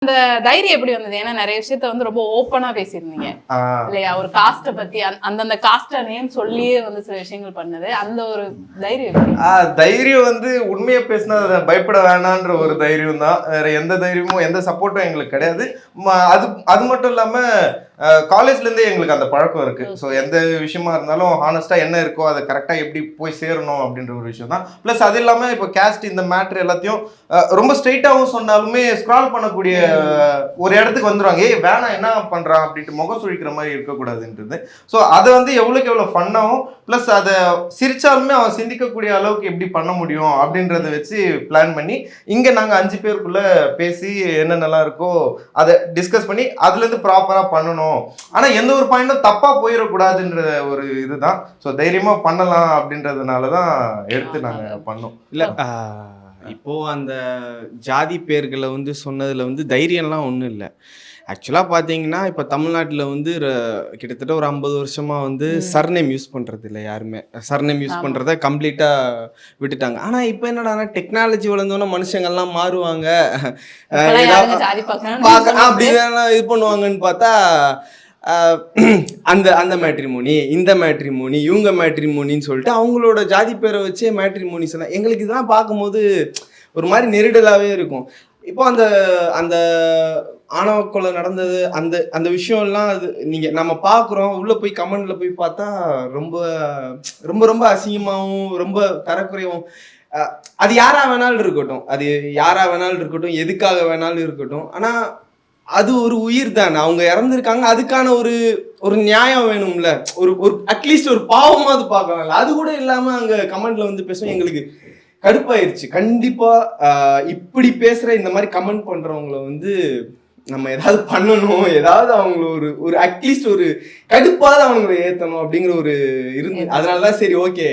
அந்த தைரியம் எப்படி வந்தது? ஏன்னா நிறைய விஷயத்த வந்து ரொம்ப ஓப்பனா பேசியிருந்தீங்க இல்லையா? ஒரு காஸ்ட பத்தி அந்தந்த காஸ்ட நேம் சொல்லியே வந்து சில விஷயங்கள் பண்ணது. அந்த ஒரு தைரியம் தைரியம் வந்து உண்மையை பேசினா பயப்பட வேணான்ற ஒரு தைரியம் தான். வேற எந்த தைரியமும் எந்த சப்போர்ட்டும் எங்களுக்கு கிடையாது. அது அது மட்டும் இல்லாம காலேஜ்ல இருந்தே எங்களுக்கு அந்த பழக்கம் இருக்கு. ஸோ எந்த விஷயமா இருந்தாலும் ஹானஸ்டா என்ன இருக்கோ அதை கரெக்டா எப்படி போய் சேரணும் அப்படின்ற ஒரு விஷயம் தான். பிளஸ் அது இல்லாம இப்போ கேஸ்ட் இந்த மேட்ரு எல்லாத்தையும் ரொம்ப ஸ்ட்ரெயிட்டாகவும் சொன்னாலுமே ஸ்க்ரால் பண்ணக்கூடிய ஒரு இடத்துக்கு வந்துடுவாங்க. வேணாம் என்ன பண்றான் அப்படின்ட்டு முகம் சுழிக்கிற மாதிரி இருக்கக்கூடாதுன்றது. ஸோ அதை வந்து எவ்வளோக்கு எவ்வளோ ஃபன்னாகவும் பிளஸ் அதை சிரிச்சாலுமே அவன் சிந்திக்கக்கூடிய அளவுக்கு எப்படி பண்ண முடியும் அப்படின்றத வச்சு பிளான் பண்ணி இங்கே நாங்கள் 5 பேருக்குள்ள பேசி என்னென்னலாம் இருக்கோ அதை டிஸ்கஸ் பண்ணி அதுலேருந்து ப்ராப்பராக பண்ணணும். ஆனா எந்த ஒரு பாயிண்டும் தப்பா போயிடக்கூடாதுன்ற ஒரு இதுதான். ஸோ தைரியமா பண்ணலாம் அப்படின்றதுனாலதான் எடுத்து நாங்க பண்ணோம். இல்ல இப்போ அந்த ஜாதி பேர்களை வந்து சொன்னதுல வந்து தைரியம்லாம் ஒன்றும் இல்லை. ஆக்சுவலாக பார்த்தீங்கன்னா இப்போ தமிழ்நாட்டில் வந்து கிட்டத்தட்ட ஒரு 50 வருஷமா வந்து சர்நேம் யூஸ் பண்ணுறது இல்லை. யாருமே சர்நேம் யூஸ் பண்ணுறத கம்ப்ளீட்டாக விட்டுட்டாங்க. ஆனால் இப்போ என்னடானா டெக்னாலஜி வளர்ந்தோன்னா மனுஷங்கள்லாம் மாறுவாங்க, அப்படிதான் இது பண்ணுவாங்கன்னு பார்த்தா அந்த அந்த மேட்ரிமோனி இந்த மேட்ரிமோனி இவங்க மேட்ரிமோனின்னு சொல்லிட்டு அவங்களோட ஜாதி பேரை வச்சே மேட்ரிமோனி சொன்னா எங்களுக்கு இதெல்லாம் பார்க்கும்போது ஒரு மாதிரி நெருடலாகவே இருக்கும். இப்போ அந்த அந்த ஆணவ கொலை நடந்தது அந்த அந்த விஷயம்லாம் அது நீங்கள் நம்ம பார்க்குறோம். உள்ளே போய் கமெண்ட்ல போய் பார்த்தா ரொம்ப ரொம்ப ரொம்ப அசிங்கமாகவும் ரொம்ப தரக்குறையும். அது யாரா வேணாலும் இருக்கட்டும், அது யாரா வேணாலும் இருக்கட்டும், எதுக்காக வேணாலும் இருக்கட்டும், ஆனால் அது ஒரு உயிர் தானே. அவங்க இறந்துருக்காங்க, அதுக்கான ஒரு ஒரு நியாயம் வேணும்ல. ஒரு ஒரு அட்லீஸ்ட் ஒரு பாவமாக அது பார்க்கலாம்ல. அது கூட இல்லாமல் அங்கே கமெண்ட்ல வந்து பேசுவோம். எங்களுக்கு கடுப்பாயிருச்சு. கண்டிப்பா இப்படி பேசுற இந்த மாதிரி கமெண்ட் பண்றவங்கள வந்து நம்ம ஏதாவது பண்ணணும், ஏதாவது அவங்கள ஒரு ஒரு அட்லீஸ்ட் ஒரு கடுப்பாவது அவங்களை ஏத்தணும் அப்படிங்கிற ஒரு இருந்து. அதனாலதான் சரி ஓகே